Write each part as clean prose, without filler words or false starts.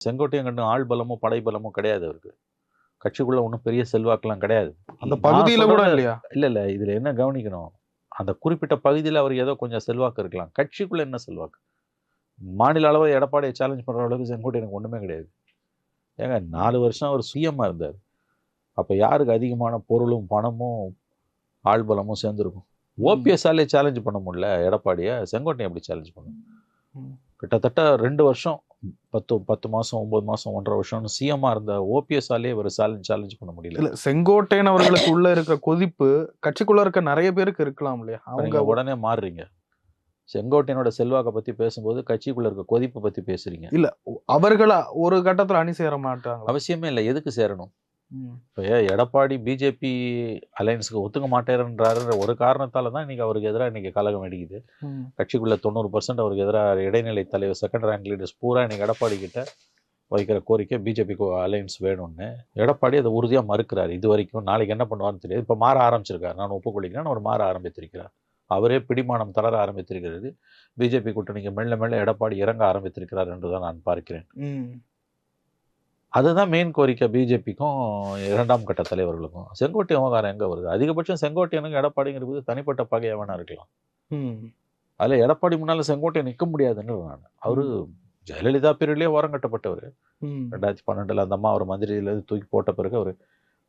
செங்கோட்டையன் கண்டு ஆள் பலமும் படை பலமும் கிடையாது அவருக்கு. கட்சிக்குள்ள ஒன்றும் பெரிய செல்வாக்கெல்லாம் கிடையாது. அந்த நான் பகுதியில கூட சொல்றது இல்லையா? இல்ல. இதுல என்ன கவனிக்கணும், அந்த குறிப்பிட்ட பகுதியில அவருக்கு ஏதோ கொஞ்சம் செல்வாக்கு இருக்கலாம். கட்சிக்குள்ள என்ன செல்வாக்கு? மாநில அளவுல எடப்பாடியை சேலஞ்ச் பண்ற அளவுக்கு செங்கோட்டையனுக்கு ஒண்ணுமே கிடையாது. ஏங்க 4 வருஷம் அவர் சிஎம்மா இருந்தார். அப்ப யாருக்கு அதிகமான பொருளும், பணமும், ஆள் பலமும் சேர்ந்திருக்கும்? ஓபிஎஸ்ஸாலே சேலஞ்ச் பண்ண முடியல எடப்பாடிய. செங்கோட்டையன் எப்படி சேலஞ்ச் பண்ணும்? கிட்டத்தட்ட 2 வருஷம் 10 மாசம் 9 மாசம் 1.5 வருஷம்னு சிஎம்மா இருந்த ஓபிஎஸ்ஸாலே ஒரு சேலஞ்ச் பண்ண முடியல. இல்ல செங்கோட்டையன் அவர்களுக்கு உள்ள இருக்க கொதிப்பு கட்சிக்குள்ள இருக்க நிறைய பேருக்கு இருக்கலாம் இல்லையா? அவங்க உடனே மாறுறீங்க. செங்கோட்டையனோட செல்வாக்கை பத்தி பேசும்போது கட்சிக்குள்ள இருக்க கொதிப்பு பத்தி பேசுறீங்க. இல்ல அவர்களா ஒரு கட்டத்துல அணி சேர மாட்டாங்க. அவசியமே இல்லை. எதுக்கு சேரணும்? இப்போ எடப்பாடி பிஜேபி அலையன்ஸுக்கு ஒத்துக்க மாட்டேன்றாருன்ற ஒரு காரணத்தால தான் இன்னைக்கு அவருக்கு எதிராக இன்னைக்கு கலகம் அடிக்குது. கட்சிக்குள்ள 90% அவருக்கு எதிராக இடைநிலை தலைவர் செகண்ட் ரேங்க் லீடர்ஸ் பூரா இன்னைக்கு எடப்பாடி கிட்ட வைக்கிற கோரிக்கை பிஜேபிக்கு அலையன்ஸ் வேணும்னு. எடப்பாடி அதை உறுதியாக மறுக்கிறார் இது வரைக்கும். நாளைக்கு என்ன பண்ணுவார்னு தெரியாது. இப்போ மாற ஆரம்பிச்சிருக்காரு. நான் ஒப்புக்கொள்ளிக்கிறேன், அவர் மாற ஆரம்பித்திருக்கிறார். அவரே பிடிமானம் தளர ஆரம்பித்திருக்கிறது. பிஜேபி கூட்டணிக்கு மெல்ல மெல்ல எடப்பாடி இறங்க ஆரம்பித்திருக்கிறார் என்றுதான் நான் பார்க்கிறேன். அதுதான் மெயின் கோரிக்கை பிஜேபிக்கும் 2ஆம் கட்ட தலைவர்களுக்கும். செங்கோட்டை விவகாரம் எங்கே வருது? அதிகபட்சம் செங்கோட்டையனுக்கு எடப்பாடிங்கிறது தனிப்பட்ட பகையாக வேணா இருக்கலாம். அதில் எடப்பாடி முன்னால் செங்கோட்டையன் நிற்க முடியாதுன்னு நான். அவரு ஜெயலலிதா பீரியட்லேயே ஓரம் கட்டப்பட்டவர். 2012 அந்த அம்மா அவர் மந்திரியிலேருந்து தூக்கி போட்ட பிறகு அவர்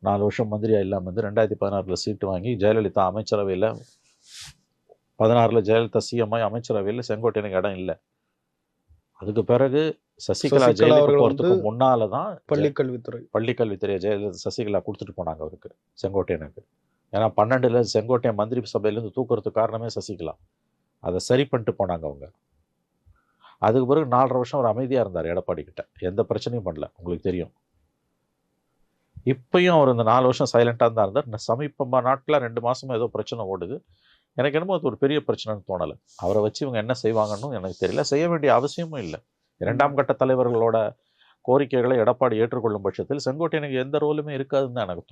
4 வருஷம் மந்திரியாக இல்லாமல் வந்து 2016 சீட்டு வாங்கி ஜெயலலிதா அமைச்சரவையில் 16 ஜெயலலிதா சிஎம்ஐ அமைச்சரவையில் செங்கோட்டையனுக்கு இடம் இல்லை. அதுக்கு பிறகு சசிகலா ஜெயலலிதா போகிறதுக்கு முன்னால தான் பள்ளிக்கல்வித்துறை ஜெயலலிதா சசிகலா கொடுத்துட்டு போனாங்க அவருக்கு, செங்கோட்டையனுக்கு. ஏன்னா 12 செங்கோட்டையன் மந்திரி சபையிலேருந்து தூக்குறதுக்கு காரணமே சசிகலா. அதை சரி பண்ணிட்டு போனாங்க அவங்க. அதுக்கு பிறகு 4.5 வருஷம் அவர் அமைதியாக இருந்தார் எடப்பாடி கிட்ட. எந்த பிரச்சனையும் பண்ணல, உங்களுக்கு தெரியும். இப்பயும் அவர் இந்த 4 வருஷம் சைலண்டாக தான் இருந்தார். சமீப நாட்களில் 2 மாசமா ஏதோ பிரச்சனை ஓடுது. எனக்கு என்னமோ அது ஒரு பெரிய பிரச்சனைன்னு தோணலை. அவரை வச்சு இவங்க என்ன செய்வாங்கன்னு எனக்கு தெரியல. செய்ய வேண்டிய அவசியமும் இல்லை. 2ஆம் கட்ட தலைவர்களோட கோரிக்கைகளை எடப்பாடி ஏற்றுக்கொள்ளும் பட்சத்தில் செங்கோட்டையனுக்கு எந்த ரோலுமே இருக்காதுன்னு தான் எனக்கு தோணும்.